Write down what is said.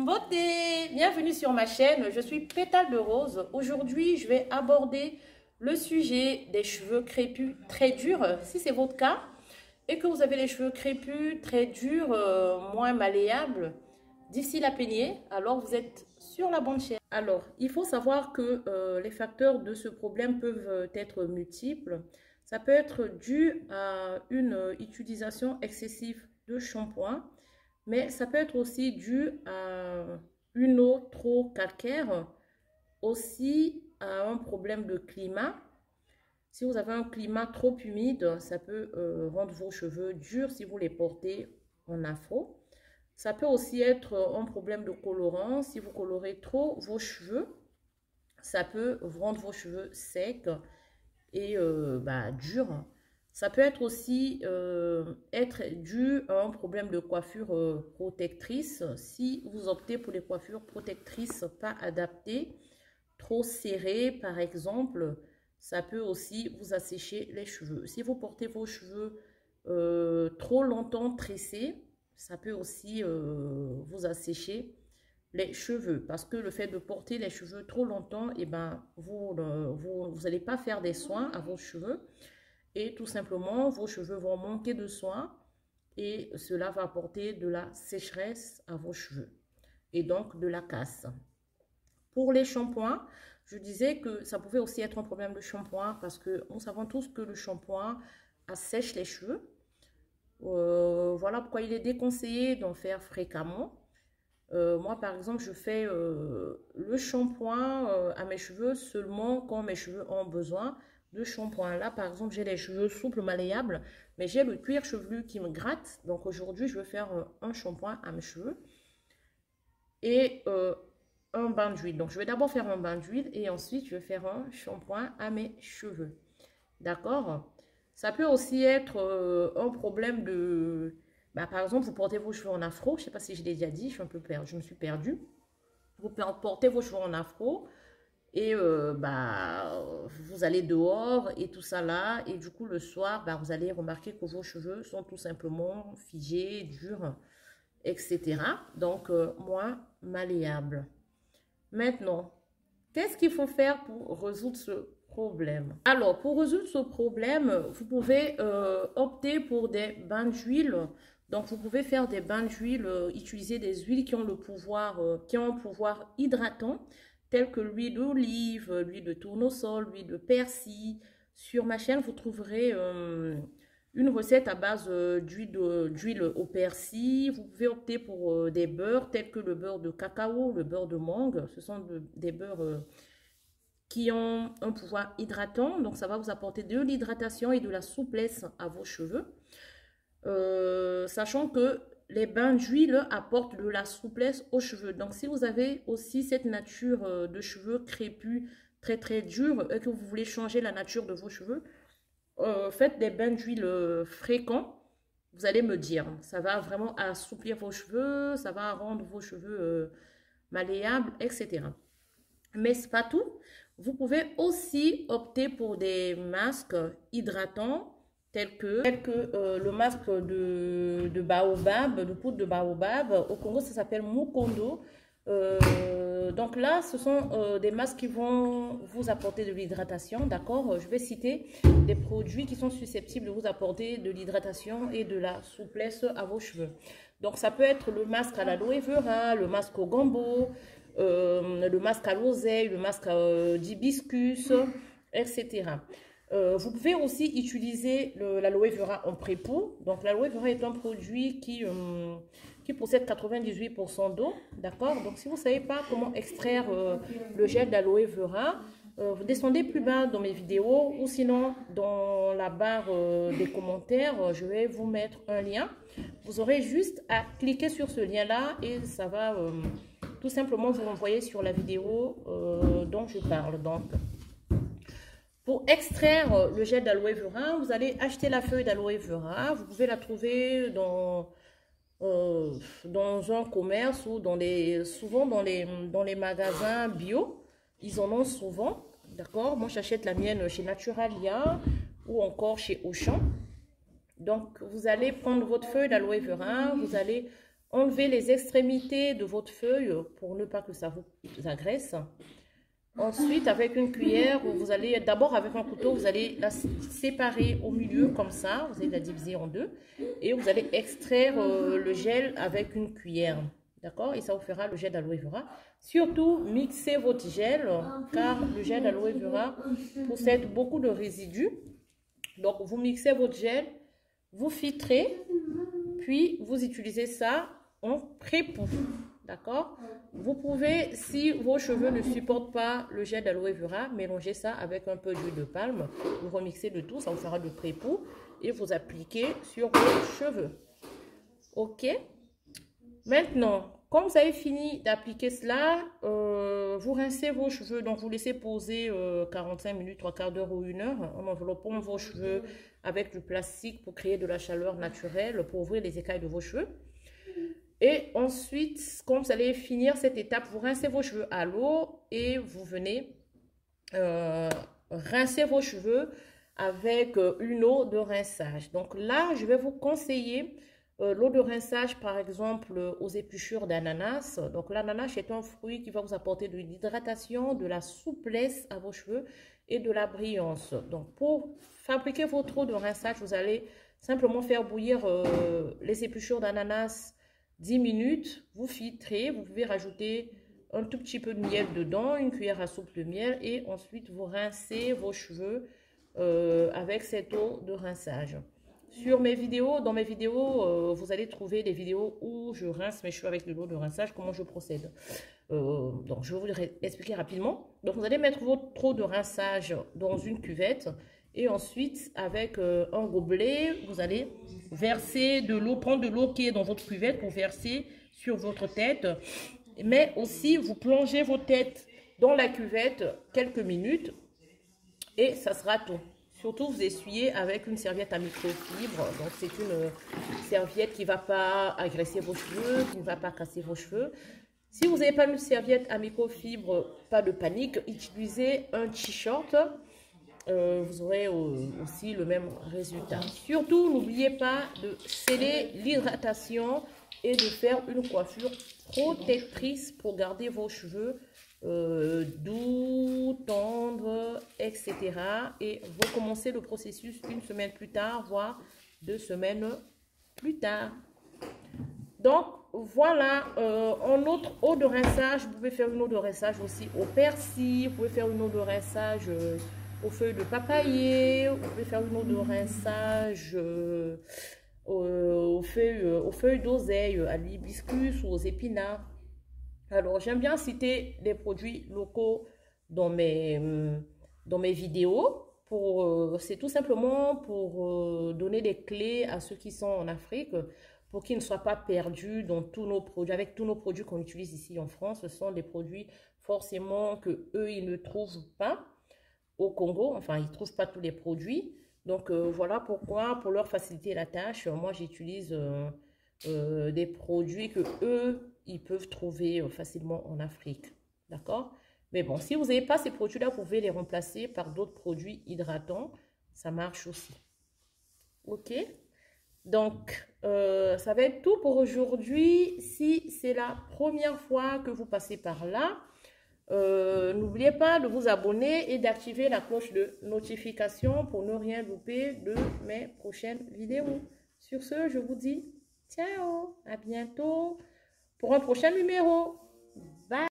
beauté, bienvenue sur ma chaîne, je suis Pétale de Rose. Aujourd'hui, je vais aborder le sujet des cheveux crépus très durs. Si c'est votre cas et que vous avez les cheveux crépus très durs, moins malléables, difficiles à peigner, alors vous êtes sur la bonne chaîne. Alors, il faut savoir que les facteurs de ce problème peuvent être multiples. Ça peut être dû à une utilisation excessive de shampoing. Mais ça peut être aussi dû à une eau trop calcaire, aussi à un problème de climat. Si vous avez un climat trop humide, ça peut rendre vos cheveux durs si vous les portez en afro. Ça peut aussi être un problème de colorant. Si vous colorez trop vos cheveux, ça peut rendre vos cheveux secs et durs. Ça peut être aussi être dû à un problème de coiffure protectrice. Si vous optez pour les coiffures protectrices pas adaptées, trop serrées par exemple, ça peut aussi vous assécher les cheveux. Si vous portez vos cheveux trop longtemps tressés, ça peut aussi vous assécher les cheveux. Parce que le fait de porter les cheveux trop longtemps, vous n'allez pas faire des soins à vos cheveux. Et tout simplement, vos cheveux vont manquer de soins et cela va apporter de la sécheresse à vos cheveux et donc de la casse. Pour les shampoings, je disais que ça pouvait aussi être un problème de shampoing parce que nous savons tous que le shampoing assèche les cheveux. Voilà pourquoi il est déconseillé d'en faire fréquemment. Moi, par exemple, je fais le shampoing à mes cheveux seulement quand mes cheveux ont besoin de shampoing. Là, par exemple, j'ai les cheveux souples, malléables, mais j'ai le cuir chevelu qui me gratte. Donc, aujourd'hui, je vais faire un shampoing à mes cheveux et un bain d'huile. Donc, je vais d'abord faire un bain d'huile et ensuite, je vais faire un shampoing à mes cheveux. D'accord? Ça peut aussi être un problème de... par exemple, vous portez vos cheveux en afro. Je ne sais pas si je l'ai déjà dit, je suis un peu perdue, je me suis perdue. Vous portez vos cheveux en afro. Et vous allez dehors et tout ça là. Et du coup, le soir, vous allez remarquer que vos cheveux sont tout simplement figés, durs, etc. Donc, moins malléables. Maintenant, qu'est-ce qu'il faut faire pour résoudre ce problème? Alors, pour résoudre ce problème, vous pouvez opter pour des bains d'huile. Donc, vous pouvez faire des bains d'huile, utiliser des huiles qui ont le pouvoir, qui ont un pouvoir hydratant, telles que l'huile d'olive, l'huile de tournesol, l'huile de persil. Sur ma chaîne, vous trouverez une recette à base d'huile au persil. Vous pouvez opter pour des beurres tels que le beurre de cacao, le beurre de mangue. Ce sont des beurres qui ont un pouvoir hydratant. Donc, ça va vous apporter de l'hydratation et de la souplesse à vos cheveux. Sachant que les bains d'huile apportent de la souplesse aux cheveux. Donc, si vous avez aussi cette nature de cheveux crépus très très durs et que vous voulez changer la nature de vos cheveux, faites des bains d'huile fréquents. Vous allez me dire, ça va vraiment assouplir vos cheveux, ça va rendre vos cheveux malléables, etc. Mais c'est pas tout. Vous pouvez aussi opter pour des masques hydratants tel que le masque de baobab, de poudre de baobab. Au Congo, ça s'appelle Mukondo. Donc là, ce sont des masques qui vont vous apporter de l'hydratation, d'accord? Je vais citer des produits qui sont susceptibles de vous apporter de l'hydratation et de la souplesse à vos cheveux. Donc, ça peut être le masque à l'aloe vera, le masque au gambo, le masque à l'oseille, le masque d'hibiscus, etc. Vous pouvez aussi utiliser l'aloe vera en pré-peau. Donc, l'aloe vera est un produit qui possède 98% d'eau. D'accord? Donc, si vous ne savez pas comment extraire le gel d'aloe vera, vous descendez plus bas dans mes vidéos ou sinon dans la barre des commentaires, je vais vous mettre un lien. Vous aurez juste à cliquer sur ce lien-là et ça va tout simplement vous renvoyer sur la vidéo dont je parle. Donc, pour extraire le gel d'aloe vera, vous allez acheter la feuille d'aloe vera. Vous pouvez la trouver dans un commerce ou souvent dans les magasins bio. Ils en ont souvent. D'accord? Moi, j'achète la mienne chez Naturalia ou encore chez Auchan. Donc, vous allez prendre votre feuille d'aloe vera. Vous allez enlevez les extrémités de votre feuille pour ne pas que ça vous agresse. Ensuite, avec une cuillère, vous allez, d'abord avec un couteau, vous allez la séparer au milieu comme ça. Vous allez la diviser en deux. Et vous allez extraire le gel avec une cuillère. D'accord? Et ça vous fera le gel d'aloe vera. Surtout, mixez votre gel, car le gel d'aloe vera possède beaucoup de résidus. Donc, vous mixez votre gel, vous filtrez, puis vous utilisez ça en pré-pou. D'accord? Vous pouvez, si vos cheveux ne supportent pas le gel d'aloe vera, mélanger ça avec un peu d'huile de palme. Vous remixez le tout, ça vous fera de pré-pou et vous appliquez sur vos cheveux. Ok? Maintenant, quand vous avez fini d'appliquer cela, vous rincez vos cheveux. Donc, vous laissez poser 45 minutes, 3 quarts d'heure ou 1 heure en enveloppant vos cheveux avec du plastique pour créer de la chaleur naturelle, pour ouvrir les écailles de vos cheveux. Et ensuite, quand vous allez finir cette étape, vous rincez vos cheveux à l'eau et vous venez rincer vos cheveux avec une eau de rinçage. Donc là, je vais vous conseiller l'eau de rinçage, par exemple, aux épluchures d'ananas. Donc l'ananas est un fruit qui va vous apporter de l'hydratation, de la souplesse à vos cheveux et de la brillance. Donc pour fabriquer votre eau de rinçage, vous allez simplement faire bouillir les épluchures d'ananas 10 minutes, vous filtrez, vous pouvez rajouter un tout petit peu de miel dedans, une cuillère à soupe de miel et ensuite vous rincez vos cheveux avec cette eau de rinçage. Sur mes vidéos, dans mes vidéos, vous allez trouver des vidéos où je rince mes cheveux avec de l'eau de rinçage, comment je procède. Donc je vais vous expliquer rapidement. Donc vous allez mettre votre eau de rinçage dans une cuvette. Et ensuite, avec un gobelet, vous allez verser de l'eau, prendre de l'eau qui est dans votre cuvette pour verser sur votre tête. Mais aussi, vous plongez vos têtes dans la cuvette quelques minutes et ça sera tout. Surtout, vous essuyez avec une serviette à microfibre. Donc, c'est une serviette qui ne va pas agresser vos cheveux, qui ne va pas casser vos cheveux. Si vous n'avez pas une serviette à microfibre, pas de panique, utilisez un t-shirt. Vous aurez aussi le même résultat. Surtout, n'oubliez pas de sceller l'hydratation et de faire une coiffure protectrice pour garder vos cheveux doux, tendres, etc. Et vous commencez le processus une semaine plus tard, voire 2 semaines plus tard. Donc, voilà, en autre eau de rinçage, vous pouvez faire une eau de rinçage aussi au persil, vous pouvez faire une eau de rinçage aux feuilles de papayer, vous pouvez faire une eau de rinçage aux feuilles d'oseille, à l'hibiscus ou aux épinards. Alors, j'aime bien citer des produits locaux dans mes vidéos. C'est tout simplement pour donner des clés à ceux qui sont en Afrique, pour qu'ils ne soient pas perdus dans tous nos produits. Avec tous nos produits qu'on utilise ici en France, ce sont des produits forcément que eux ils ne trouvent pas au Congo. Enfin, ils ne trouvent pas tous les produits. Donc, voilà pourquoi, pour leur faciliter la tâche, moi, j'utilise des produits que eux, ils peuvent trouver facilement en Afrique. D'accord? Mais bon, si vous n'avez pas ces produits-là, vous pouvez les remplacer par d'autres produits hydratants. Ça marche aussi. OK? Donc, ça va être tout pour aujourd'hui. Si c'est la première fois que vous passez par là, n'oubliez pas de vous abonner et d'activer la cloche de notification pour ne rien louper de mes prochaines vidéos. Sur ce, je vous dis ciao, à bientôt pour un prochain numéro.